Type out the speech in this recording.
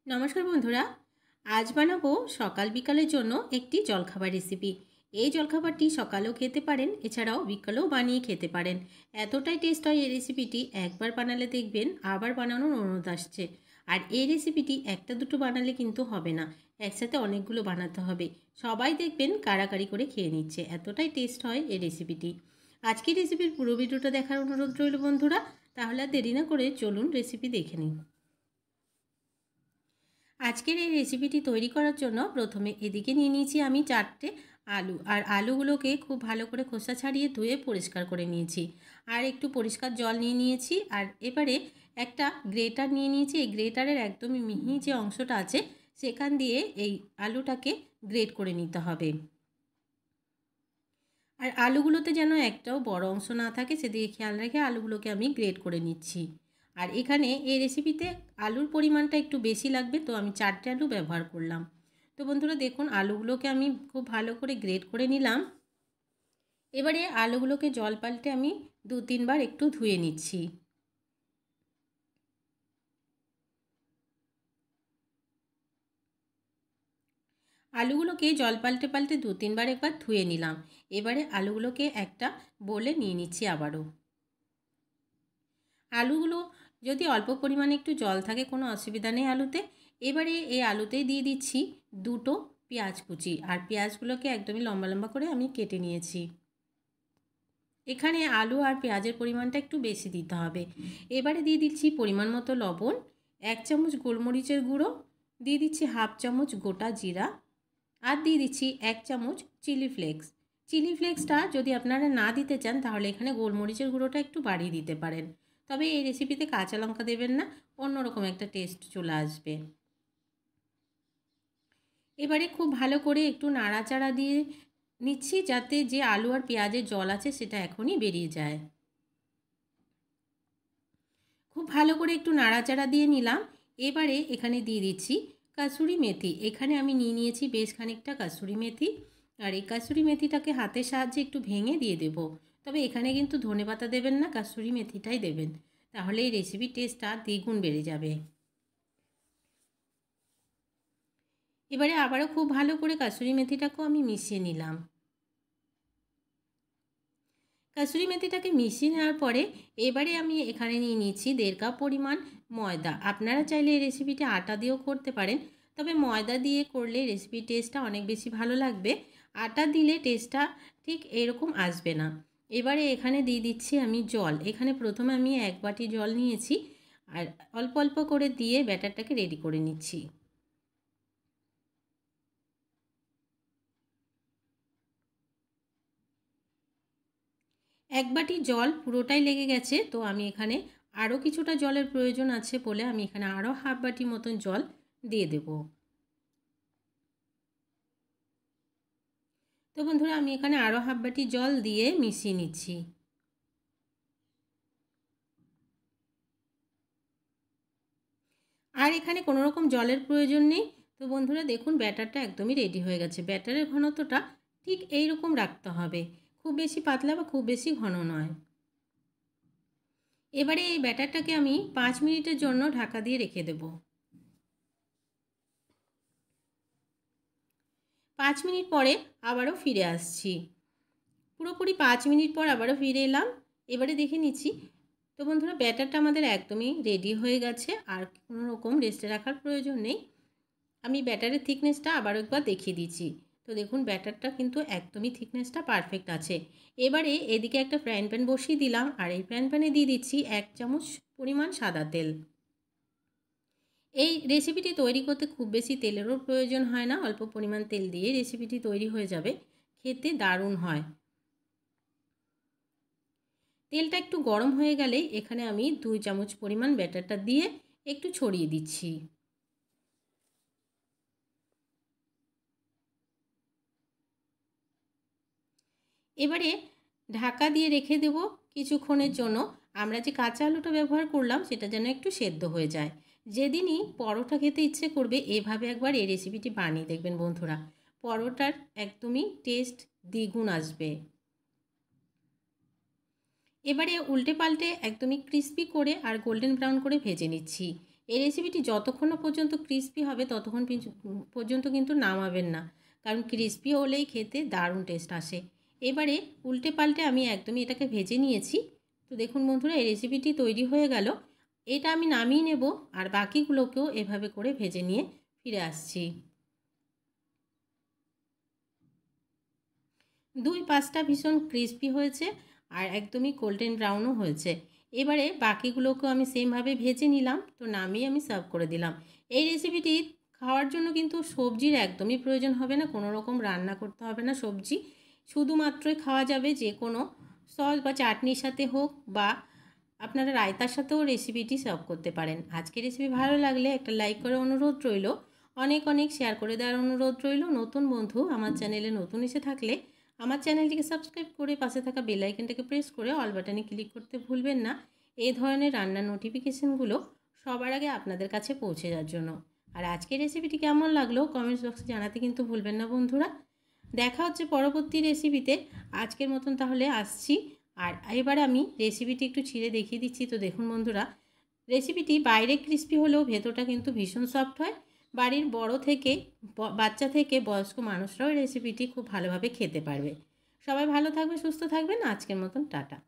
नमस्कार बंधुरा आज बानाबो सकाल बिकालेर जोन्नो एकटी जलखाबार रेसिपि। এই জলখাবারটি সকালেও খেতে পারেন, এছাড়াও বিকালেও বানিয়ে খেতে পারেন। এতটাই টেস্ট হয় এই রেসিপিটি, একবার বানালে দেখবেন আবার বানানোর অনুরোধ আসছে। আর এই রেসিপিটি একটা দুটো বানালে কিন্তু হবে না, একসাথে অনেকগুলো বানাতে হবে। সবাই দেখবেন কাড়াকাড়ি করে খেয়ে নিচ্ছে, এতটাই টেস্ট হয় এই রেসিপিটি। আজকের রেসিপির পুরো ভিডিওটা দেখার অনুরোধ রইল বন্ধুরা। তাহলে আর দেরি না করে চলুন রেসিপি দেখে নিন। আজকের এই রেসিপিটি তৈরি করার জন্য প্রথমে এদিকে নিয়ে নিয়েছি আমি 4টে আলু। আর আলুগুলোকে খুব ভালো করে খোসা ছাড়িয়ে ধুয়ে পরিষ্কার করে নিয়েছি। আর একটু পরিষ্কার জল নিয়ে নিয়েছি। আর এবারে একটা গ্রেটার নিয়ে নিয়েছি। এই গ্রেটারের একদমই মিহি যে অংশটা আছে সেখান দিয়ে এই আলুটাকে গ্রেট করে নিতে হবে। আর আলুগুলোতে যেন একটাও বড় অংশ না থাকে সেদিকে খেয়াল রেখে আলুগুলোকে আমি গ্রেট করে নিচ্ছি। আর এখানে এই রেসিপিতে আলুর পরিমাণটা একটু বেশি লাগবে, তো আমি 4টে আলু ব্যবহার করলাম। তো বন্ধুরা দেখুন, আলুগুলোকে আমি খুব ভালো করে গ্রেট করে নিলাম। এবারে আলুগুলোকে জল পাল্টে আমি 2-3 বার একটু ধুয়ে নিচ্ছি। আলুগুলোকে জল পাল্টে পাল্টে 2-3 বার একবার ধুয়ে নিলাম। এবারে আলুগুলোকে একটা বোলে নিয়ে নিচ্ছি আবারও। আলুগুলো যদি অল্প পরিমাণে একটু জল থাকে কোনো অসুবিধা নেই আলুতে। এবারে এই আলুতেই দিয়ে দিচ্ছি 2টো পেঁয়াজ কুচি। আর পেঁয়াজগুলোকে একদমই লম্বা লম্বা করে আমি কেটে নিয়েছি। এখানে আলু আর পেঁয়াজের পরিমাণটা একটু বেশি দিতে হবে। এবারে দিয়ে দিচ্ছি পরিমাণ মতো লবণ, 1 চামচ গোলমরিচের গুঁড়ো, দিয়ে দিচ্ছি 1/2 চামচ গোটা জিরা, আর দিয়ে দিচ্ছি 1 চামচ চিলি ফ্লেক্স। চিলি ফ্লেক্সটা যদি আপনারা না দিতে চান তাহলে এখানে গোলমরিচের গুঁড়োটা একটু বাড়িয়ে দিতে পারেন। তবে এই রেসিপিতে কাঁচা লঙ্কা দেবেন না, অন্যরকম একটা টেস্ট চলে আসবে। এবারে খুব ভালো করে একটু নাড়াচাড়া দিয়ে নিচ্ছি যাতে যে আলু আর পেঁয়াজের জল আছে সেটা এখনই বেরিয়ে যায়। খুব ভালো করে একটু নাড়াচাড়া দিয়ে নিলাম। এবারে এখানে দিয়ে দিচ্ছি কাসুরি মেথি। এখানে আমি নিয়ে নিয়েছি বেশ খানিকটা কাসুরি মেথি। আর এই কাসুরি মেথিটাকে হাতের সাহায্যে একটু ভেঙে দিয়ে দেব। তবে এখানে কিন্তু ধনেপাতা দেবেন না, কাসুরি মেথিটাই দেবেন, তাহলে এই রেসিপির টেস্টটা দ্বিগুণ বেড়ে যাবে। এবারে আবারও খুব ভালো করে কাসুরি মেথিটাকেও আমি মিশিয়ে নিলাম। কাসুরি মেথিটাকে মিশিয়ে নেওয়ার পরে এবারে আমি এখানে নিয়ে নিচ্ছি 1.5 কাপ পরিমাণ ময়দা। আপনারা চাইলে এই রেসিপিটা আটা দিয়েও করতে পারেন, তবে ময়দা দিয়ে করলে রেসিপির টেস্টটা অনেক বেশি ভালো লাগবে। আটা দিলে টেস্টটা ঠিক এরকম আসবে না। এবারে এখানে দিয়ে দিচ্ছি আমি জল। এখানে প্রথমে আমি 1 বাটি জল নিয়েছি। আর অল্প অল্প করে দিয়ে ব্যাটারটাকে রেডি করে নিচ্ছি। 1 বাটি জল পুরোটাই লেগে গেছে, তো আমি এখানে আরও কিছুটা জলের প্রয়োজন আছে বলে আমি এখানে আরও 1/2 বাটি মতন জল দিয়ে দেব। তো বন্ধুরা আমি এখানে আরও 1/2 বাটি জল দিয়ে মিশিয়ে নিচ্ছি। আর এখানে কোনো রকম জলের প্রয়োজন নেই। তো বন্ধুরা দেখুন ব্যাটারটা একদমই রেডি হয়ে গেছে। ব্যাটারের ঘনত্বটা ঠিক এই রকম রাখতে হবে, খুব বেশি পাতলা বা খুব বেশি ঘন নয়। এবারে এই ব্যাটারটাকে আমি 5 মিনিটের জন্য ঢাকা দিয়ে রেখে দেব। 5 মিনিট পরে আবারও ফিরে আসছি। পুরোপুরি 5 মিনিট পর আবারও ফিরে এলাম। এবারে দেখে নিচ্ছি। তো বন্ধুরা ব্যাটারটা আমাদের একদমই রেডি হয়ে গেছে, আর কোনো রকম রেস্টে রাখার প্রয়োজন নেই। আমি ব্যাটারের থিকনেসটা আবারও একবার দেখিয়ে দিচ্ছি। তো দেখুন ব্যাটারটা কিন্তু একদমই থিকনেসটা পারফেক্ট আছে। এবারে এদিকে একটা ফ্রাইং প্যান বসিয়ে দিলাম। আর এই ফ্রাইং প্যানে দিয়ে দিচ্ছি 1 চামচ পরিমাণ সাদা তেল। এই রেসিপিটি তৈরি করতে খুব বেশি তেলেরও প্রয়োজন হয় না, অল্প পরিমাণ তেল দিয়ে রেসিপিটি তৈরি হয়ে যাবে। খেতে দারুণ হয়। তেলটা একটু গরম হয়ে গেলে এখানে আমি 2 চামচ পরিমাণ ব্যাটারটা দিয়ে একটু ছড়িয়ে দিচ্ছি। এবারে ঢাকা দিয়ে রেখে দেব কিছুক্ষণের জন্য। আমরা যে কাঁচা আলুটা ব্যবহার করলাম সেটা যেন একটু সেদ্ধ হয়ে যায়। যেদিনই পরোটা খেতে ইচ্ছে করবে এভাবে একবার এই রেসিপিটি বানিয়ে দেখবেন বন্ধুরা, পরোটার একদমই টেস্ট দ্বিগুণ আসবে। এবারে উল্টে পাল্টে একদমই ক্রিস্পি করে আর গোল্ডেন ব্রাউন করে ভেজে নিচ্ছি। এই রেসিপিটি যতক্ষণ না পর্যন্ত ক্রিস্পি হবে ততক্ষণ পর্যন্ত কিন্তু নামাবেন না, কারণ ক্রিস্পি হলেই খেতে দারুণ টেস্ট আসে। এবারে উল্টে পাল্টে আমি একদমই এটাকে ভেজে নিয়েছি। তো দেখুন বন্ধুরা, এই রেসিপিটি তৈরি হয়ে গেল। এটা আমি নামিয়ে নেব আর বাকিগুলোকেও এভাবে করে ভেজে নিয়ে ফিরে আসছি। 2-5টা ভীষণ ক্রিস্পি হয়েছে আর একদমই গোল্ডেন ব্রাউনও হয়েছে। এবারে বাকিগুলোকেও আমি সেমভাবে ভেজে নিলাম। তো নামিয়ে আমি সার্ভ করে দিলাম। এই রেসিপিটি খাওয়ার জন্য কিন্তু সবজির একদমই প্রয়োজন হবে না, কোনো রকম রান্না করতে হবে না সবজি, শুধুমাত্রই খাওয়া যাবে যে কোনো সস বা চাটনির সাথে হোক, বা আপনারা রায়তার সাথেও রেসিপিটি সার্ভ করতে পারেন। আজকের রেসিপি ভালো লাগলে একটা লাইক করে অনুরোধ রইল, অনেক অনেক শেয়ার করে দেওয়ার অনুরোধ রইল। নতুন বন্ধু আমার চ্যানেলে নতুন এসে থাকলে আমার চ্যানেলটিকে সাবস্ক্রাইব করে পাশে থাকা বেল আইকনটাকে প্রেস করে অল বাটনে ক্লিক করতে ভুলবেন না, এই ধরনের রান্নার নোটিফিকেশানগুলো সবার আগে আপনাদের কাছে পৌঁছে যাওয়ার জন্য। আর আজকের রেসিপিটি কেমন লাগলো কমেন্টস বক্সে জানাতে কিন্তু ভুলবেন না বন্ধুরা। দেখা হচ্ছে পরবর্তী রেসিপিতে। আজকের মতন তাহলে আসছি। আর এবারে আমি রেসিপিটি একটু ছিঁড়ে দেখিয়ে দিচ্ছি। তো দেখুন বন্ধুরা, রেসিপিটি বাইরে ক্রিস্পি হলেও ভেতরটা কিন্তু ভীষণ সফট হয়। বাড়ির বড় থেকে বাচ্চা থেকে বয়স্ক মানুষরাও রেসিপিটি খুব ভালোভাবে খেতে পারবে। সবাই ভালো থাকবে, সুস্থ থাকবেন। আজকের মতন টাটা।